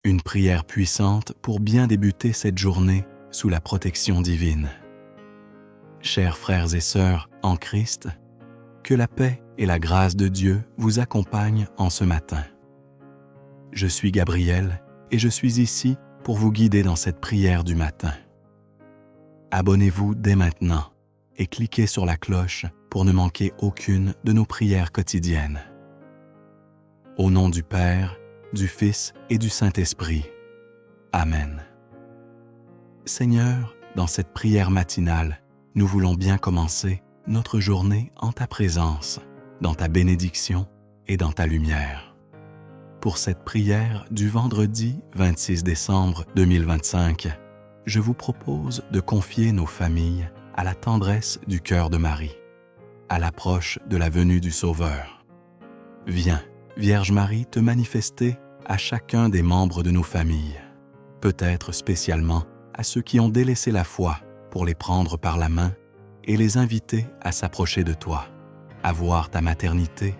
Une prière puissante pour bien débuter cette journée sous la protection divine. Chers frères et sœurs en Christ, que la paix et la grâce de Dieu vous accompagnent en ce matin. Je suis Gabriel et je suis ici pour vous guider dans cette prière du matin. Abonnez-vous dès maintenant et cliquez sur la cloche pour ne manquer aucune de nos prières quotidiennes. Au nom du Père, du Fils et du Saint-Esprit. Amen. Seigneur, dans cette prière matinale, nous voulons bien commencer notre journée en ta présence, dans ta bénédiction et dans ta lumière. Pour cette prière du vendredi 26 décembre 2025, je vous propose de confier nos familles à la tendresse du cœur de Marie, à l'approche de la venue du Sauveur. Viens, Vierge Marie, te manifester à chacun des membres de nos familles, peut-être spécialement à ceux qui ont délaissé la foi pour les prendre par la main et les inviter à s'approcher de toi, à voir ta maternité,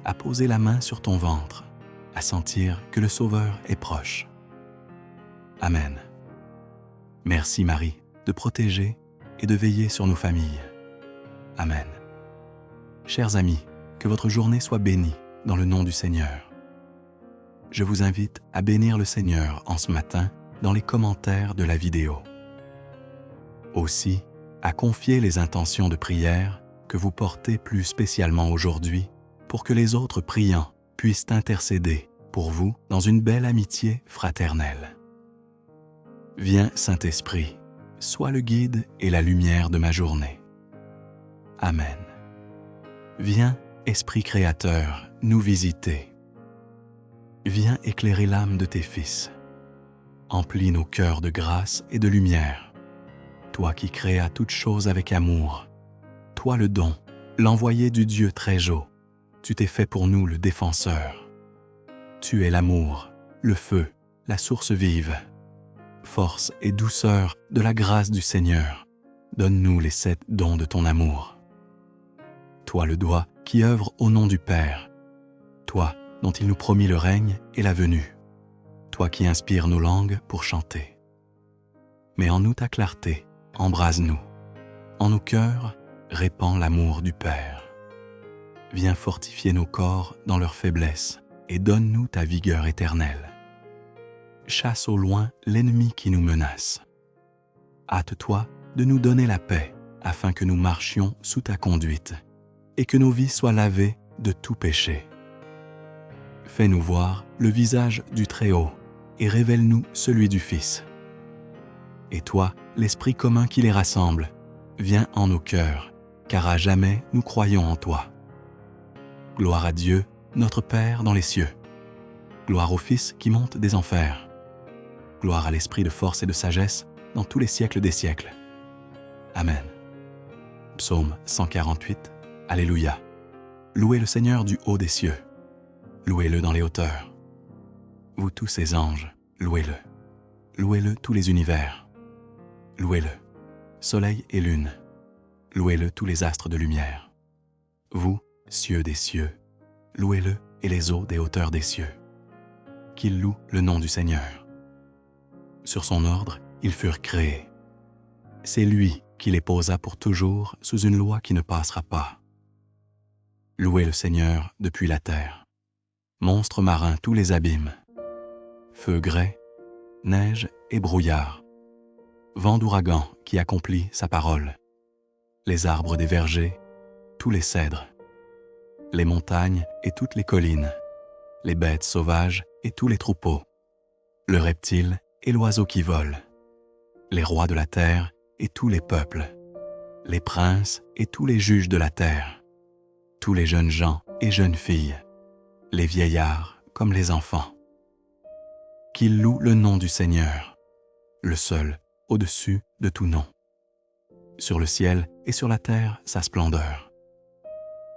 à poser la main sur ton ventre, à sentir que le Sauveur est proche. Amen. Merci Marie de protéger et de veiller sur nos familles. Amen. Chers amis, que votre journée soit bénie dans le nom du Seigneur. Je vous invite à bénir le Seigneur en ce matin dans les commentaires de la vidéo. Aussi, à confier les intentions de prière que vous portez plus spécialement aujourd'hui pour que les autres priants puissent intercéder pour vous dans une belle amitié fraternelle. Viens, Saint-Esprit, sois le guide et la lumière de ma journée. Amen. Viens, Esprit créateur, nous visiter. Viens éclairer l'âme de tes fils. Emplis nos cœurs de grâce et de lumière. Toi qui créas toutes choses avec amour, toi le don, l'envoyé du Dieu très haut, tu t'es fait pour nous le défenseur. Tu es l'amour, le feu, la source vive. Force et douceur de la grâce du Seigneur, donne-nous les 7 dons de ton amour. Toi le doigt qui œuvre au nom du Père, toi dont il nous promit le règne et la venue, toi qui inspires nos langues pour chanter. Mets en nous ta clarté, embrase-nous. En nos cœurs, répands l'amour du Père. Viens fortifier nos corps dans leur faiblesse et donne-nous ta vigueur éternelle. Chasse au loin l'ennemi qui nous menace. Hâte-toi de nous donner la paix afin que nous marchions sous ta conduite et que nos vies soient lavées de tout péché. Fais-nous voir le visage du Très-Haut et révèle-nous celui du Fils. Et toi, l'Esprit commun qui les rassemble, viens en nos cœurs, car à jamais nous croyons en toi. Gloire à Dieu, notre Père dans les cieux. Gloire au Fils qui monte des enfers. Gloire à l'Esprit de force et de sagesse dans tous les siècles des siècles. Amen. Psaume 148. Alléluia. Louez le Seigneur du haut des cieux. Louez-le dans les hauteurs. Vous tous ses anges, louez-le. Louez-le tous les univers. Louez-le, soleil et lune. Louez-le tous les astres de lumière. Vous, cieux des cieux, louez-le et les eaux des hauteurs des cieux. Qu'ils louent le nom du Seigneur. Sur son ordre, ils furent créés. C'est lui qui les posa pour toujours sous une loi qui ne passera pas. Louez le Seigneur depuis la terre. Monstres marins tous les abîmes. Feu grêle, neige et brouillard. Vent d'ouragan qui accomplit sa parole. Les arbres des vergers, tous les cèdres. Les montagnes et toutes les collines. Les bêtes sauvages et tous les troupeaux. Le reptile et l'oiseau qui vole. Les rois de la terre et tous les peuples. Les princes et tous les juges de la terre. Tous les jeunes gens et jeunes filles. Les vieillards comme les enfants. Qu'ils louent le nom du Seigneur, le seul au-dessus de tout nom. Sur le ciel et sur la terre sa splendeur.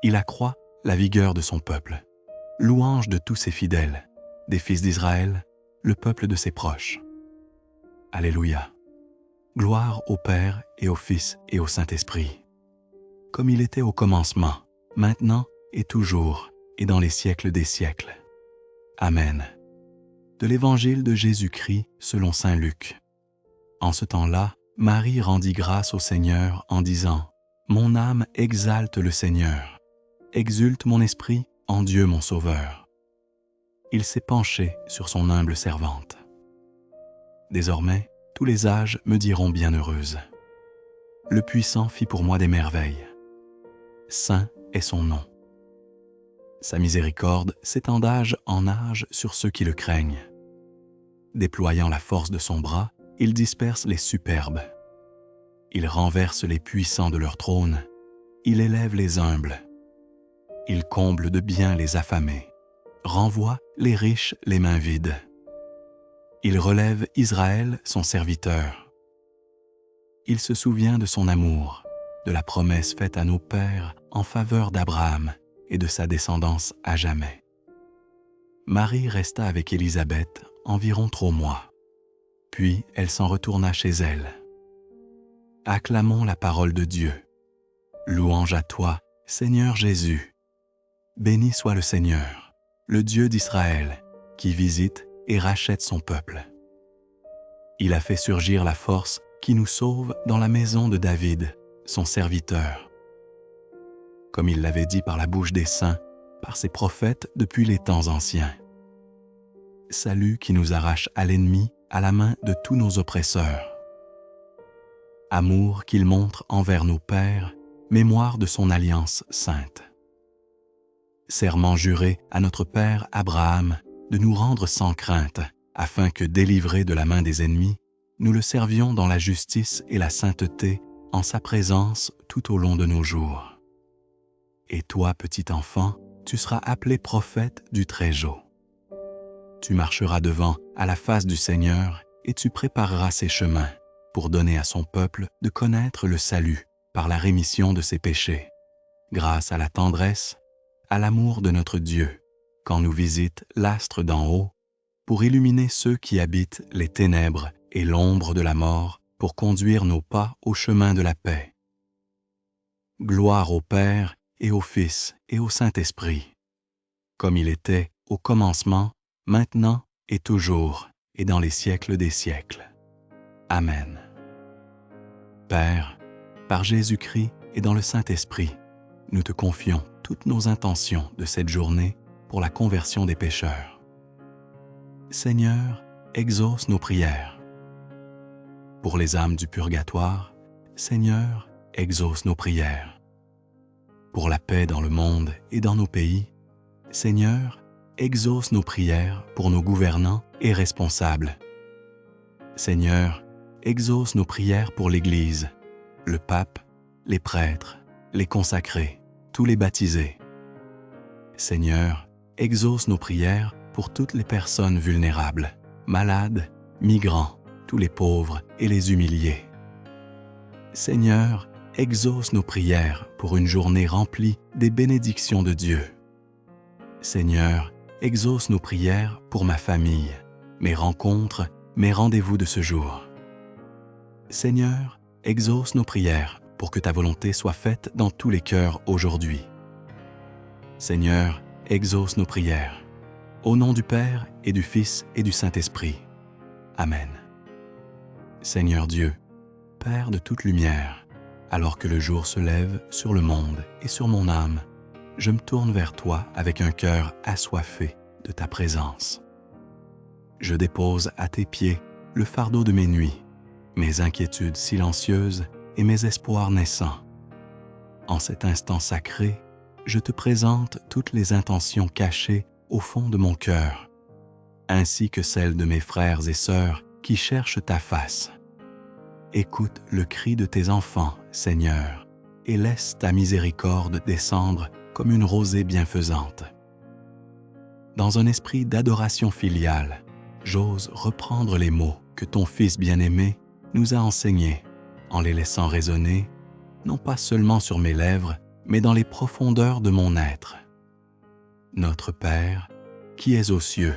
Il accroît la vigueur de son peuple, louange de tous ses fidèles, des fils d'Israël, le peuple de ses proches. Alléluia. Gloire au Père et au Fils et au Saint-Esprit, comme il était au commencement, maintenant et toujours, et dans les siècles des siècles. Amen. de l'Évangile de Jésus-Christ selon saint Luc. En ce temps-là, Marie rendit grâce au Seigneur en disant « Mon âme exalte le Seigneur, exulte mon esprit en Dieu mon Sauveur. Il s'est penché sur son humble servante. Désormais, tous les âges me diront bienheureuse. Le Puissant fit pour moi des merveilles. Saint est son nom. Sa miséricorde s'étend d'âge en âge sur ceux qui le craignent. Déployant la force de son bras, il disperse les superbes. Il renverse les puissants de leur trône. Il élève les humbles. Il comble de bien les affamés. Renvoie les riches les mains vides. Il relève Israël, son serviteur. Il se souvient de son amour, de la promesse faite à nos pères en faveur d'Abraham et de sa descendance à jamais. Marie resta avec Élisabeth environ 3 mois. Puis elle s'en retourna chez elle. Acclamons la parole de Dieu. Louange à toi, Seigneur Jésus. Béni soit le Seigneur, le Dieu d'Israël, qui visite et rachète son peuple. Il a fait surgir la force qui nous sauve dans la maison de David, son serviteur. Comme il l'avait dit par la bouche des saints, par ses prophètes depuis les temps anciens. Salut qui nous arrache à l'ennemi, à la main de tous nos oppresseurs. Amour qu'il montre envers nos pères, mémoire de son alliance sainte. Serment juré à notre père Abraham de nous rendre sans crainte, afin que, délivrés de la main des ennemis, nous le servions dans la justice et la sainteté en sa présence tout au long de nos jours. Et toi, petit enfant, tu seras appelé prophète du Très-Haut. Tu marcheras devant à la face du Seigneur et tu prépareras ses chemins pour donner à son peuple de connaître le salut par la rémission de ses péchés, grâce à la tendresse, à l'amour de notre Dieu, quand nous visite l'astre d'en haut, pour illuminer ceux qui habitent les ténèbres et l'ombre de la mort, pour conduire nos pas au chemin de la paix. Gloire au Père et au Fils et au Saint-Esprit, comme il était au commencement, maintenant et toujours, et dans les siècles des siècles. Amen. Père, par Jésus-Christ et dans le Saint-Esprit, nous te confions toutes nos intentions de cette journée pour la conversion des pécheurs. Seigneur, exauce nos prières. Pour les âmes du purgatoire, Seigneur, exauce nos prières. Pour la paix dans le monde et dans nos pays, Seigneur, exauce nos prières pour nos gouvernants et responsables. Seigneur, exauce nos prières pour l'Église, le pape, les prêtres, les consacrés, tous les baptisés. Seigneur, exauce nos prières pour toutes les personnes vulnérables, malades, migrants, tous les pauvres et les humiliés. Seigneur, exauce nos prières pour une journée remplie des bénédictions de Dieu. Seigneur, exauce nos prières pour ma famille, mes rencontres, mes rendez-vous de ce jour. Seigneur, exauce nos prières pour que ta volonté soit faite dans tous les cœurs aujourd'hui. Seigneur, exauce nos prières. Au nom du Père et du Fils et du Saint-Esprit. Amen. Seigneur Dieu, Père de toute lumière, alors que le jour se lève sur le monde et sur mon âme, je me tourne vers toi avec un cœur assoiffé de ta présence. Je dépose à tes pieds le fardeau de mes nuits, mes inquiétudes silencieuses et mes espoirs naissants. En cet instant sacré, je te présente toutes les intentions cachées au fond de mon cœur, ainsi que celles de mes frères et sœurs qui cherchent ta face. Écoute le cri de tes enfants, Seigneur, et laisse ta miséricorde descendre comme une rosée bienfaisante. Dans un esprit d'adoration filiale, j'ose reprendre les mots que ton Fils bien-aimé nous a enseignés, en les laissant résonner, non pas seulement sur mes lèvres, mais dans les profondeurs de mon être. Notre Père, qui es aux cieux,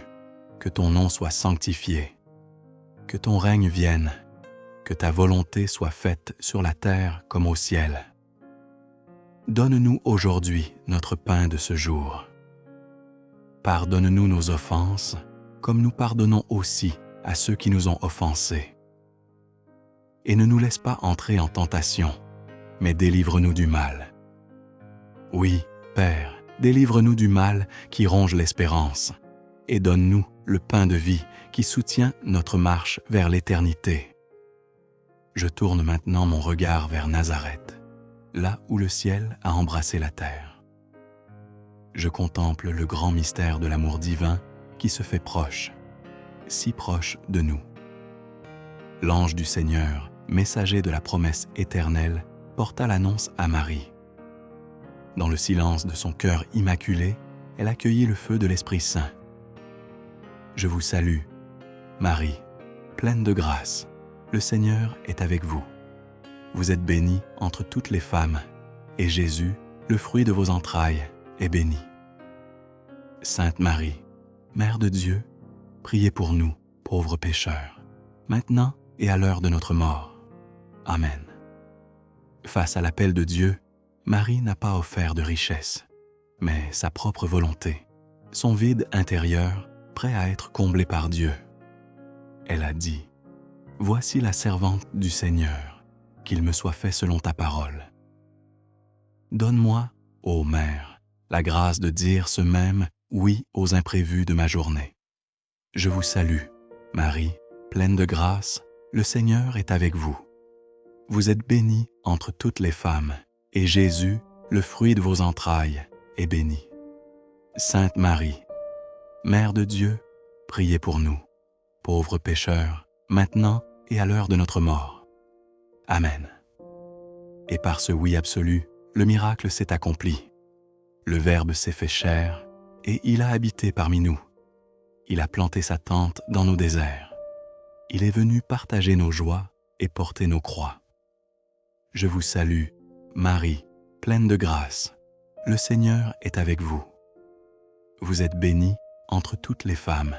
que ton nom soit sanctifié, que ton règne vienne, que ta volonté soit faite sur la terre comme au ciel. Donne-nous aujourd'hui notre pain de ce jour. Pardonne-nous nos offenses, comme nous pardonnons aussi à ceux qui nous ont offensés. Et ne nous laisse pas entrer en tentation, mais délivre-nous du mal. Oui, Père, délivre-nous du mal qui ronge l'espérance, et donne-nous le pain de vie qui soutient notre marche vers l'éternité. Je tourne maintenant mon regard vers Nazareth, là où le ciel a embrassé la terre. Je contemple le grand mystère de l'amour divin qui se fait proche, si proche de nous. L'ange du Seigneur, messager de la promesse éternelle, porta l'annonce à Marie. Dans le silence de son cœur immaculé, elle accueillit le feu de l'Esprit Saint. Je vous salue, Marie, pleine de grâce, le Seigneur est avec vous. Vous êtes bénie entre toutes les femmes, et Jésus, le fruit de vos entrailles, est béni. Sainte Marie, Mère de Dieu, priez pour nous, pauvres pécheurs, maintenant et à l'heure de notre mort. Amen. Face à l'appel de Dieu, Marie n'a pas offert de richesse, mais sa propre volonté, son vide intérieur prêt à être comblé par Dieu. Elle a dit, « Voici la servante du Seigneur, qu'il me soit fait selon ta parole. » Donne-moi, ô Mère, la grâce de dire ce même oui aux imprévus de ma journée. Je vous salue, Marie, pleine de grâce, le Seigneur est avec vous. Vous êtes bénie entre toutes les femmes, et Jésus, le fruit de vos entrailles, est béni. Sainte Marie, Mère de Dieu, priez pour nous, pauvres pécheurs, maintenant et à l'heure de notre mort. Amen. Et par ce oui absolu, le miracle s'est accompli. Le Verbe s'est fait chair, et il a habité parmi nous. Il a planté sa tente dans nos déserts. Il est venu partager nos joies et porter nos croix. Je vous salue, Marie, pleine de grâce. Le Seigneur est avec vous. Vous êtes bénie entre toutes les femmes,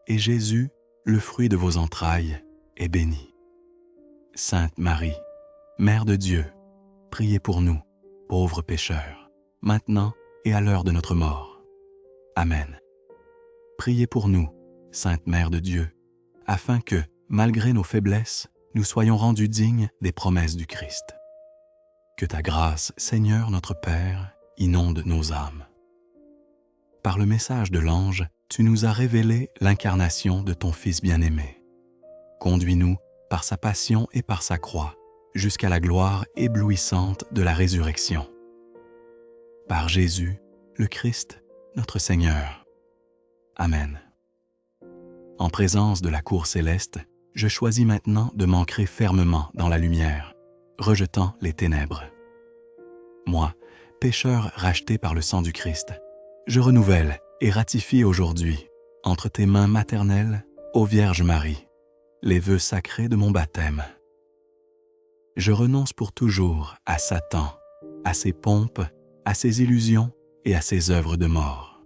et Jésus, le fruit de vos entrailles, est béni. Sainte Marie, Mère de Dieu, priez pour nous, pauvres pécheurs, maintenant et à l'heure de notre mort. Amen. Priez pour nous, Sainte Mère de Dieu, afin que, malgré nos faiblesses, nous soyons rendus dignes des promesses du Christ. Que ta grâce, Seigneur notre Père, inonde nos âmes. Par le message de l'ange, tu nous as révélé l'incarnation de ton Fils bien-aimé. Conduis-nous, par sa passion et par sa croix, jusqu'à la gloire éblouissante de la résurrection. Par Jésus, le Christ, notre Seigneur. Amen. En présence de la cour céleste, je choisis maintenant de m'ancrer fermement dans la lumière, rejetant les ténèbres. Moi, pécheur racheté par le sang du Christ, je renouvelle et ratifie aujourd'hui, entre tes mains maternelles, ô Vierge Marie, les vœux sacrés de mon baptême. Je renonce pour toujours à Satan, à ses pompes, à ses illusions et à ses œuvres de mort.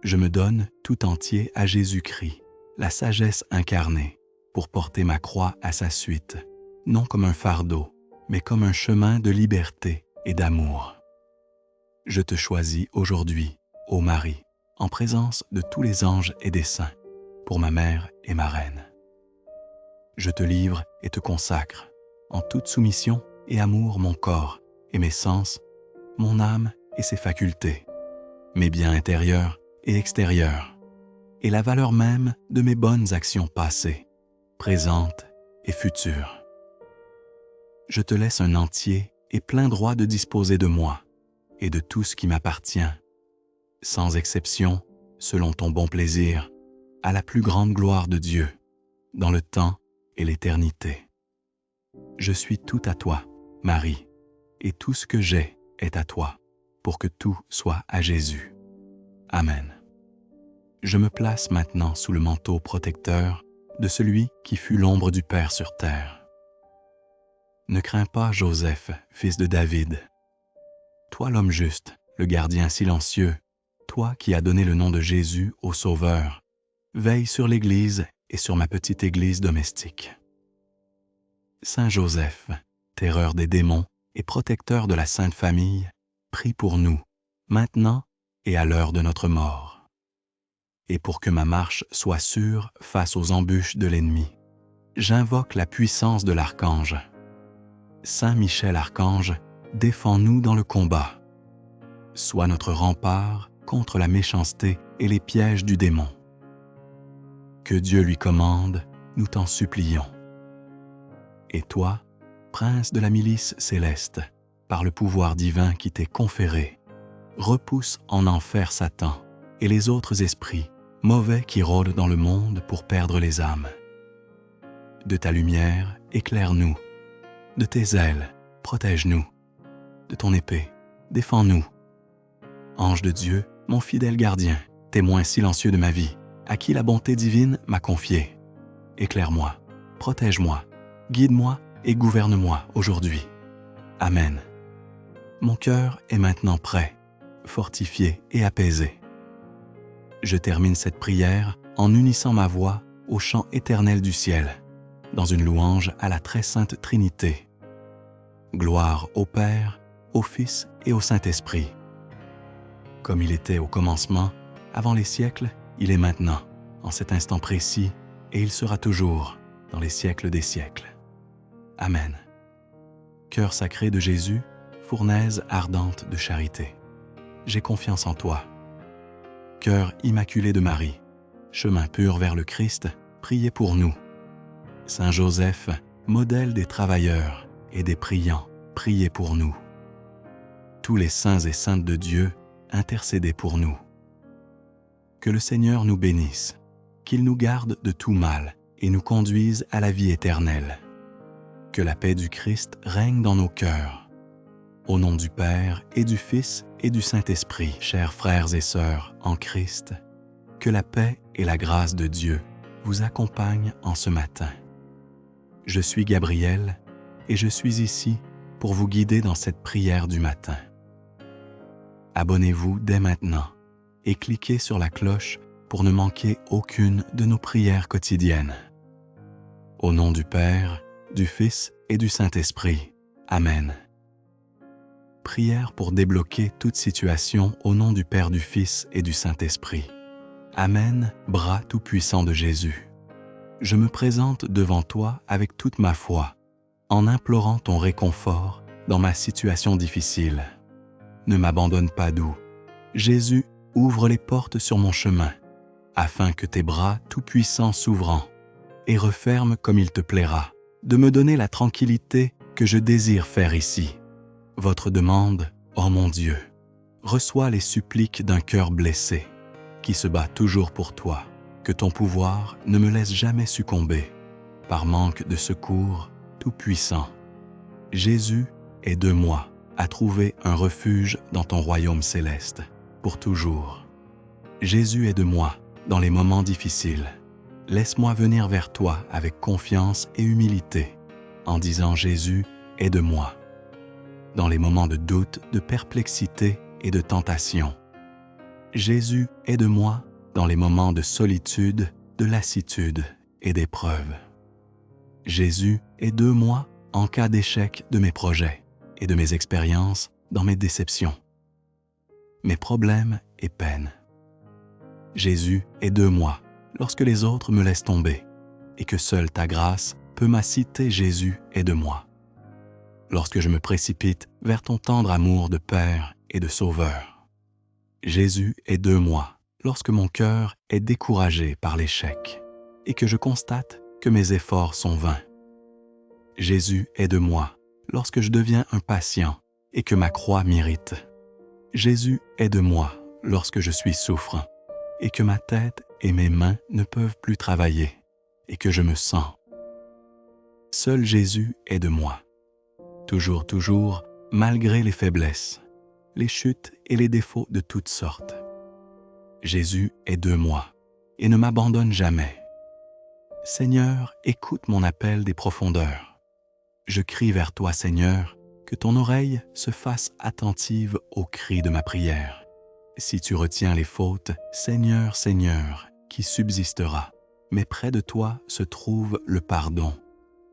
Je me donne tout entier à Jésus-Christ, la sagesse incarnée, pour porter ma croix à sa suite, non comme un fardeau, mais comme un chemin de liberté et d'amour. Je te choisis aujourd'hui, ô Marie, en présence de tous les anges et des saints, pour ma mère et ma reine. Je te livre et te consacre, en toute soumission et amour, mon corps et mes sens, mon âme et ses facultés, mes biens intérieurs et extérieurs, et la valeur même de mes bonnes actions passées, présentes et futures. Je te laisse un entier et plein droit de disposer de moi et de tout ce qui m'appartient, sans exception, selon ton bon plaisir, à la plus grande gloire de Dieu, dans le temps et l'éternité. Je suis tout à toi, Marie, et tout ce que j'ai est à toi, pour que tout soit à Jésus. Amen. Je me place maintenant sous le manteau protecteur de celui qui fut l'ombre du Père sur terre. Ne crains pas, Joseph, fils de David. Toi l'homme juste, le gardien silencieux, toi qui as donné le nom de Jésus au Sauveur, veille sur l'Église et sur ma petite Église domestique. Saint Joseph, terreur des démons et protecteur de la Sainte Famille, prie pour nous, maintenant et à l'heure de notre mort. et pour que ma marche soit sûre face aux embûches de l'ennemi. J'invoque la puissance de l'archange. Saint Michel Archange, défends-nous dans le combat. Sois notre rempart contre la méchanceté et les pièges du démon. Que Dieu lui commande, nous t'en supplions. Et toi, prince de la milice céleste, par le pouvoir divin qui t'est conféré, repousse en enfer Satan et les autres esprits mauvais qui rôdent dans le monde pour perdre les âmes. De ta lumière, éclaire-nous. De tes ailes, protège-nous. De ton épée, défends-nous. Ange de Dieu, mon fidèle gardien, témoin silencieux de ma vie, à qui la bonté divine m'a confié. Éclaire-moi, protège-moi, guide-moi et gouverne-moi aujourd'hui. Amen. Mon cœur est maintenant prêt, fortifié et apaisé. Je termine cette prière en unissant ma voix au chant éternel du ciel, dans une louange à la très sainte Trinité. Gloire au Père, au Fils et au Saint-Esprit. Comme il était au commencement, avant les siècles, il est maintenant, en cet instant précis, et il sera toujours, dans les siècles des siècles. Amen. Cœur sacré de Jésus, fournaise ardente de charité, j'ai confiance en toi. Cœur immaculé de Marie, chemin pur vers le Christ, priez pour nous. Saint Joseph, modèle des travailleurs et des priants, priez pour nous. Tous les saints et saintes de Dieu, intercédez pour nous. Que le Seigneur nous bénisse, qu'il nous garde de tout mal et nous conduise à la vie éternelle. Que la paix du Christ règne dans nos cœurs. Au nom du Père et du Fils et du Saint-Esprit, chers frères et sœurs en Christ, que la paix et la grâce de Dieu vous accompagnent en ce matin. Je suis Gabriel et je suis ici pour vous guider dans cette prière du matin. Abonnez-vous dès maintenant et cliquez sur la cloche pour ne manquer aucune de nos prières quotidiennes. Au nom du Père, du Fils et du Saint-Esprit. Amen. Prière pour débloquer toute situation au nom du Père, du Fils et du Saint-Esprit. Amen, bras tout-puissant de Jésus. Je me présente devant toi avec toute ma foi, en implorant ton réconfort dans ma situation difficile. Ne m'abandonne pas doux. Jésus, ouvre les portes sur mon chemin, afin que tes bras tout-puissants s'ouvrant, et referme comme il te plaira, de me donner la tranquillité que je désire faire ici. Votre demande, ô mon Dieu, reçois les suppliques d'un cœur blessé, qui se bat toujours pour toi, que ton pouvoir ne me laisse jamais succomber, par manque de secours tout-puissant. Jésus, aide-moi à trouver un refuge dans ton royaume céleste, pour toujours. Jésus, aide-moi dans les moments difficiles. Laisse-moi venir vers toi avec confiance et humilité, en disant « Jésus, aide-moi » dans les moments de doute, de perplexité et de tentation. Jésus, aide-moi dans les moments de solitude, de lassitude et d'épreuve. Jésus, aide-moi en cas d'échec de mes projets et de mes expériences dans mes déceptions, mes problèmes et peines. Jésus, aide-moi lorsque les autres me laissent tomber et que seule ta grâce peut m'inciter. Jésus, aide-moi. Lorsque je me précipite vers ton tendre amour de Père et de Sauveur. Jésus, aide-moi lorsque mon cœur est découragé par l'échec et que je constate que mes efforts sont vains. Jésus, aide-moi lorsque je deviens impatient et que ma croix m'irrite. Jésus, aide-moi lorsque je suis souffrant et que ma tête et mes mains ne peuvent plus travailler et que je me sens. Seul Jésus, aide-moi. Toujours, toujours, malgré les faiblesses, les chutes et les défauts de toutes sortes. Jésus, aide-moi et ne m'abandonne jamais. Seigneur, écoute mon appel des profondeurs. Je crie vers toi, Seigneur, que ton oreille se fasse attentive aux cris de ma prière. Si tu retiens les fautes, Seigneur, Seigneur, qui subsistera? Mais près de toi se trouve le pardon,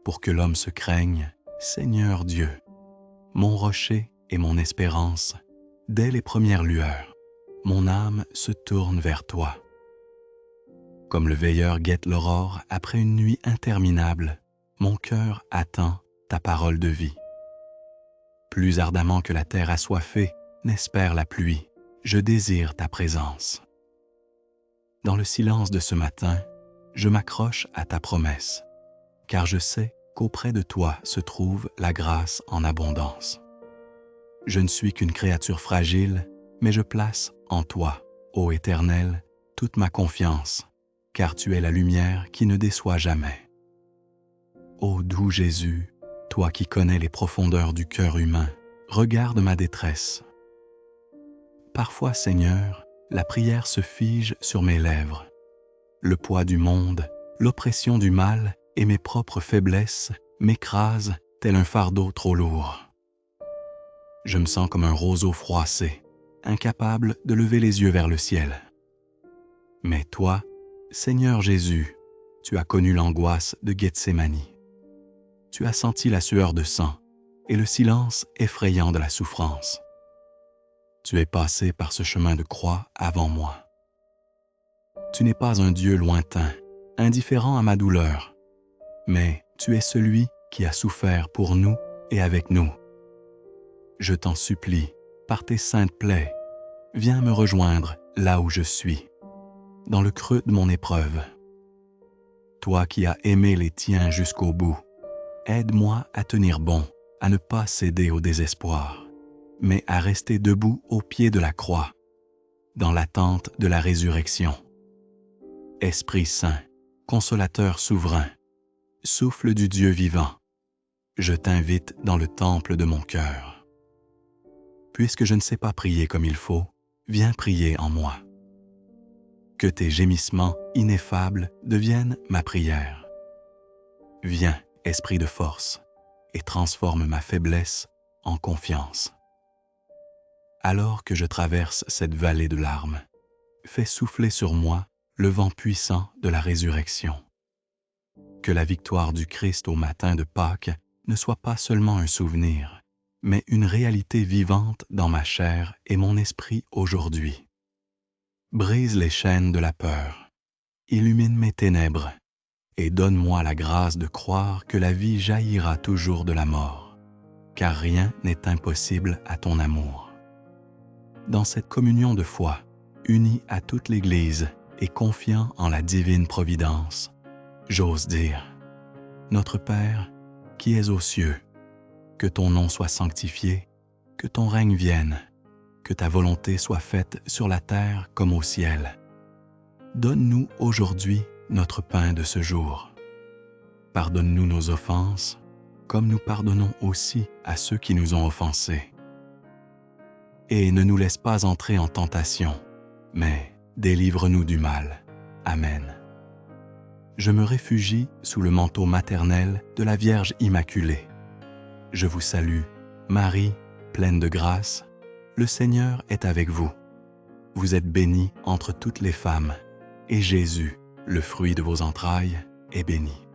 pour que l'homme se craigne, Seigneur Dieu, mon rocher et mon espérance. Dès les premières lueurs, mon âme se tourne vers toi. Comme le veilleur guette l'aurore après une nuit interminable, mon cœur attend ta parole de vie. Plus ardemment que la terre assoiffée n'espère la pluie, je désire ta présence. Dans le silence de ce matin, je m'accroche à ta promesse, car je sais qu'auprès de toi se trouve la grâce en abondance. Je ne suis qu'une créature fragile, mais je place en toi, ô Éternel, toute ma confiance, car tu es la lumière qui ne déçoit jamais. Ô doux Jésus, toi qui connais les profondeurs du cœur humain, regarde ma détresse. Parfois, Seigneur, la prière se fige sur mes lèvres. Le poids du monde, l'oppression du mal et mes propres faiblesses m'écrasent tel un fardeau trop lourd. Je me sens comme un roseau froissé, incapable de lever les yeux vers le ciel. Mais toi, Seigneur Jésus, tu as connu l'angoisse de Gethsémani. Tu as senti la sueur de sang et le silence effrayant de la souffrance. Tu es passé par ce chemin de croix avant moi. Tu n'es pas un Dieu lointain, indifférent à ma douleur, mais tu es celui qui a souffert pour nous et avec nous. Je t'en supplie, par tes saintes plaies, viens me rejoindre là où je suis, dans le creux de mon épreuve. Toi qui as aimé les tiens jusqu'au bout, aide-moi à tenir bon, à ne pas céder au désespoir, mais à rester debout au pied de la croix, dans l'attente de la résurrection. Esprit Saint, consolateur souverain, souffle du Dieu vivant, je t'invite dans le temple de mon cœur. Puisque je ne sais pas prier comme il faut, viens prier en moi. Que tes gémissements ineffables deviennent ma prière. Viens, Esprit de force, et transforme ma faiblesse en confiance. Alors que je traverse cette vallée de larmes, fais souffler sur moi le vent puissant de la résurrection. Que la victoire du Christ au matin de Pâques ne soit pas seulement un souvenir, mais une réalité vivante dans ma chair et mon esprit aujourd'hui. Brise les chaînes de la peur, illumine mes ténèbres, et donne-moi la grâce de croire que la vie jaillira toujours de la mort, car rien n'est impossible à ton amour. Dans cette communion de foi, unie à toute l'Église et confiant en la divine providence, j'ose dire, Notre Père, qui es aux cieux, que ton nom soit sanctifié, que ton règne vienne, que ta volonté soit faite sur la terre comme au ciel. Donne-nous aujourd'hui notre pain de ce jour. Pardonne-nous nos offenses, comme nous pardonnons aussi à ceux qui nous ont offensés. Et ne nous laisse pas entrer en tentation, mais délivre-nous du mal. Amen. Je me réfugie sous le manteau maternel de la Vierge Immaculée. Je vous salue, Marie, pleine de grâce, le Seigneur est avec vous. Vous êtes bénie entre toutes les femmes, et Jésus, le fruit de vos entrailles, est béni.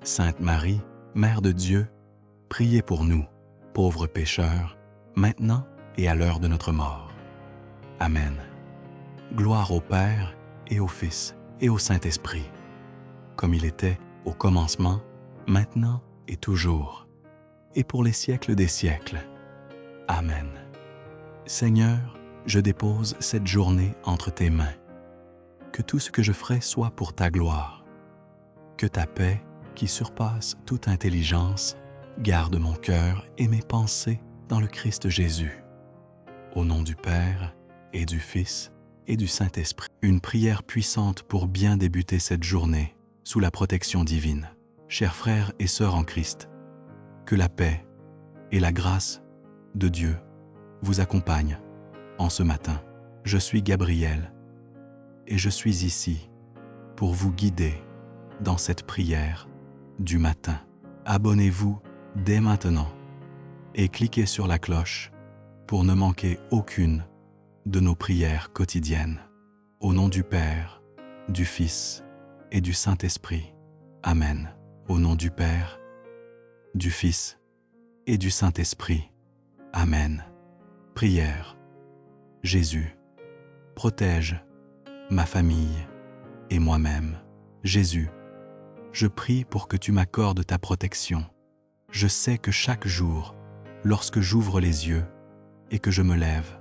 Sainte Marie, Mère de Dieu, priez pour nous, pauvres pécheurs, maintenant et à l'heure de notre mort. Amen. Gloire au Père, et au Fils, et au Saint-Esprit, comme il était au commencement, maintenant et toujours, et pour les siècles des siècles. Amen. Seigneur, je dépose cette journée entre tes mains. Que tout ce que je ferai soit pour ta gloire. Que ta paix, qui surpasse toute intelligence, garde mon cœur et mes pensées dans le Christ Jésus. Au nom du Père, et du Fils, et du Saint-Esprit. Une prière puissante pour bien débuter cette journée sous la protection divine. Chers frères et sœurs en Christ, que la paix et la grâce de Dieu vous accompagnent en ce matin. Je suis Gabriel et je suis ici pour vous guider dans cette prière du matin. Abonnez-vous dès maintenant et cliquez sur la cloche pour ne manquer aucune de nos prières quotidiennes. Au nom du Père, du Fils et du Saint-Esprit. Amen. Au nom du Père, du Fils et du Saint-Esprit. Amen. Prière. Jésus, protège ma famille, et moi-même. Jésus, je prie pour que tu m'accordes ta protection. Je sais que chaque jour, lorsque j'ouvre les yeux et que je me lève,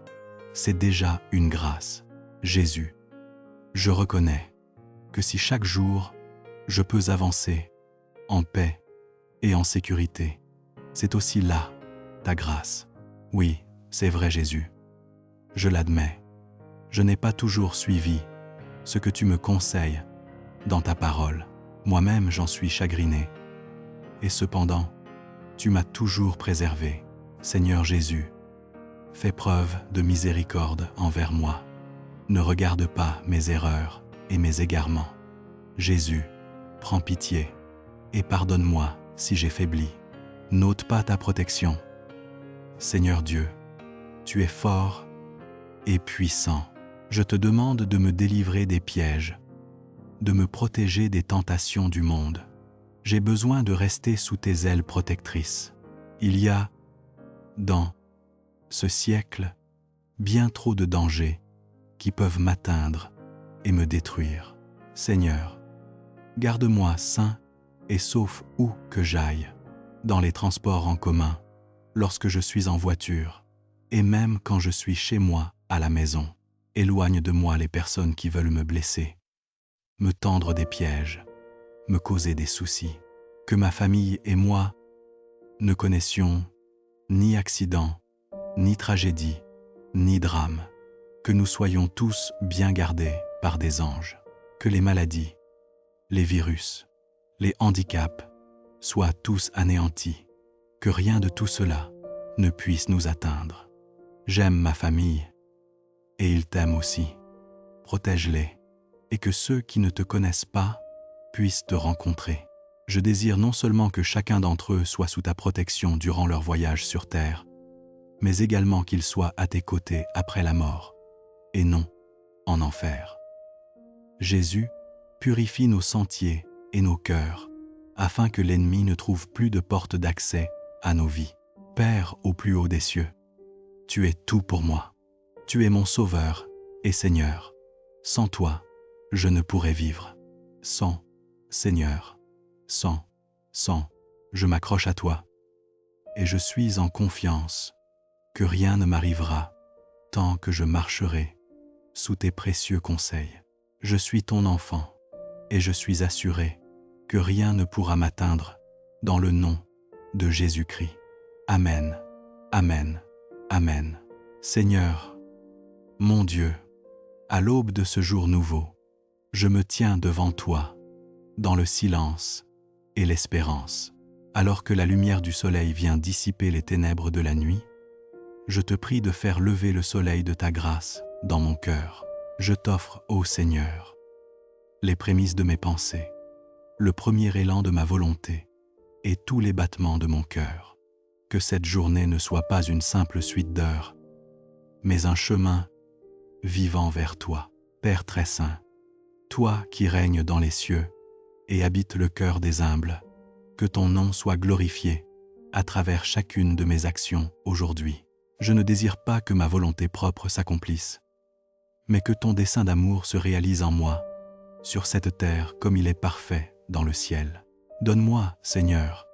c'est déjà une grâce. Jésus, je reconnais que si chaque jour, je peux avancer en paix et en sécurité, c'est aussi là ta grâce. Oui, c'est vrai Jésus. Je l'admets. Je n'ai pas toujours suivi ce que tu me conseilles dans ta parole. Moi-même, j'en suis chagriné. Et cependant, tu m'as toujours préservé. Seigneur Jésus, fais preuve de miséricorde envers moi. Ne regarde pas mes erreurs et mes égarements. Jésus, prends pitié et pardonne-moi si j'ai faibli. N'ôte pas ta protection. Seigneur Dieu, tu es fort et puissant. Je te demande de me délivrer des pièges, de me protéger des tentations du monde. J'ai besoin de rester sous tes ailes protectrices. Il y a, dans ce siècle, bien trop de dangers qui peuvent m'atteindre et me détruire. Seigneur, garde-moi sain et sauf où que j'aille, dans les transports en commun, lorsque je suis en voiture, et même quand je suis chez moi à la maison. Éloigne de moi les personnes qui veulent me blesser, me tendre des pièges, me causer des soucis. Que ma famille et moi ne connaissions ni accident, ni tragédie, ni drame. Que nous soyons tous bien gardés par des anges. Que les maladies, les virus, les handicaps soient tous anéantis. Que rien de tout cela ne puisse nous atteindre. J'aime ma famille et ils t'aiment aussi. Protège-les et que ceux qui ne te connaissent pas puissent te rencontrer. Je désire non seulement que chacun d'entre eux soit sous ta protection durant leur voyage sur terre, mais également qu'ils soient à tes côtés après la mort, et non en enfer. Jésus, purifie nos sentiers et nos cœurs, afin que l'ennemi ne trouve plus de porte d'accès à nos vies. Père au plus haut des cieux, tu es tout pour moi. Tu es mon Sauveur et Seigneur. Sans toi, je ne pourrais vivre. Sans, Seigneur, sans, je m'accroche à toi. Et je suis en confiance que rien ne m'arrivera tant que je marcherai sous tes précieux conseils. Je suis ton enfant et je suis assuré que rien ne pourra m'atteindre dans le nom de Jésus-Christ. Amen, amen, amen. Seigneur, mon Dieu, à l'aube de ce jour nouveau, je me tiens devant toi, dans le silence et l'espérance. Alors que la lumière du soleil vient dissiper les ténèbres de la nuit, je te prie de faire lever le soleil de ta grâce dans mon cœur. Je t'offre, ô Seigneur, les prémices de mes pensées, le premier élan de ma volonté et tous les battements de mon cœur. Que cette journée ne soit pas une simple suite d'heures, mais un chemin vivant vers toi, Père très saint, toi qui règnes dans les cieux et habites le cœur des humbles. Que ton nom soit glorifié à travers chacune de mes actions aujourd'hui. Je ne désire pas que ma volonté propre s'accomplisse, mais que ton dessein d'amour se réalise en moi, sur cette terre comme il est parfait dans le ciel. Donne-moi, Seigneur,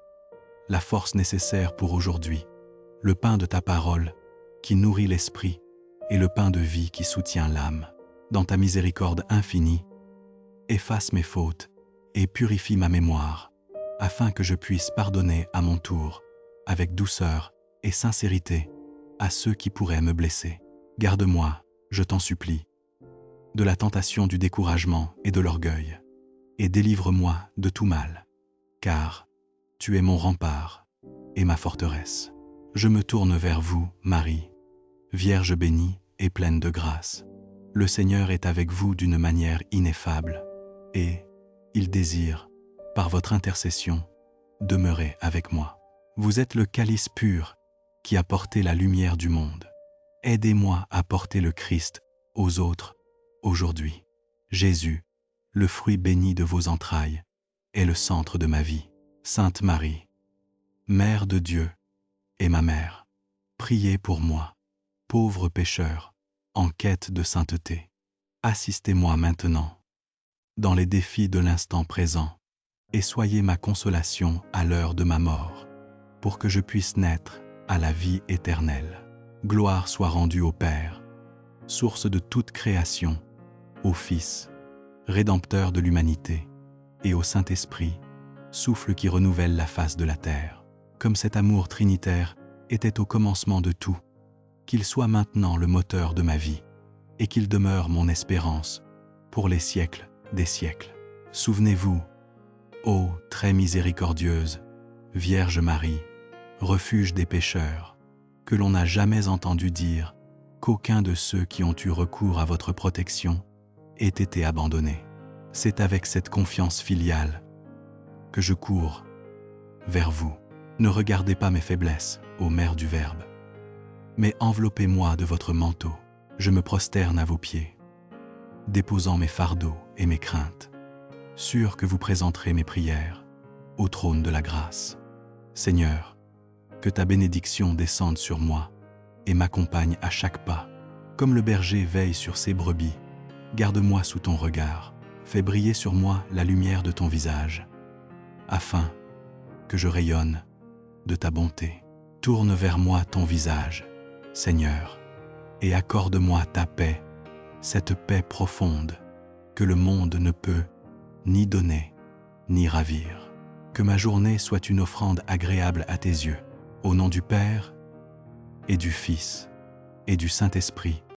la force nécessaire pour aujourd'hui, le pain de ta parole qui nourrit l'esprit et le pain de vie qui soutient l'âme. Dans ta miséricorde infinie, efface mes fautes et purifie ma mémoire, afin que je puisse pardonner à mon tour, avec douceur et sincérité, à ceux qui pourraient me blesser. Garde-moi, je t'en supplie, de la tentation du découragement et de l'orgueil, et délivre-moi de tout mal, car tu es mon rempart et ma forteresse. Je me tourne vers vous, Marie, Vierge bénie et pleine de grâce. Le Seigneur est avec vous d'une manière ineffable, et il désire, par votre intercession, demeurer avec moi. Vous êtes le calice pur qui a porté la lumière du monde. Aidez-moi à porter le Christ aux autres aujourd'hui. Jésus, le fruit béni de vos entrailles, est le centre de ma vie. Sainte Marie, Mère de Dieu et ma mère, priez pour moi, pauvre pécheur, en quête de sainteté. Assistez-moi maintenant dans les défis de l'instant présent, et soyez ma consolation à l'heure de ma mort, pour que je puisse naître à la vie éternelle. Gloire soit rendue au Père, source de toute création, au Fils, Rédempteur de l'humanité, et au Saint-Esprit, souffle qui renouvelle la face de la terre. Comme cet amour trinitaire était au commencement de tout, qu'il soit maintenant le moteur de ma vie, et qu'il demeure mon espérance pour les siècles des siècles. Souvenez-vous, ô très miséricordieuse, Vierge Marie, refuge des pécheurs, que l'on n'a jamais entendu dire qu'aucun de ceux qui ont eu recours à votre protection ait été abandonné. C'est avec cette confiance filiale que je cours vers vous. Ne regardez pas mes faiblesses, ô Mère du Verbe, mais enveloppez-moi de votre manteau. Je me prosterne à vos pieds, déposant mes fardeaux et mes craintes, sûr que vous présenterez mes prières au trône de la grâce. Seigneur, que ta bénédiction descende sur moi et m'accompagne à chaque pas. Comme le berger veille sur ses brebis, garde-moi sous ton regard, fais briller sur moi la lumière de ton visage, afin que je rayonne de ta bonté. Tourne vers moi ton visage, Seigneur, et accorde-moi ta paix, cette paix profonde que le monde ne peut ni donner, ni ravir. Que ma journée soit une offrande agréable à tes yeux, au nom du Père, et du Fils, et du Saint-Esprit.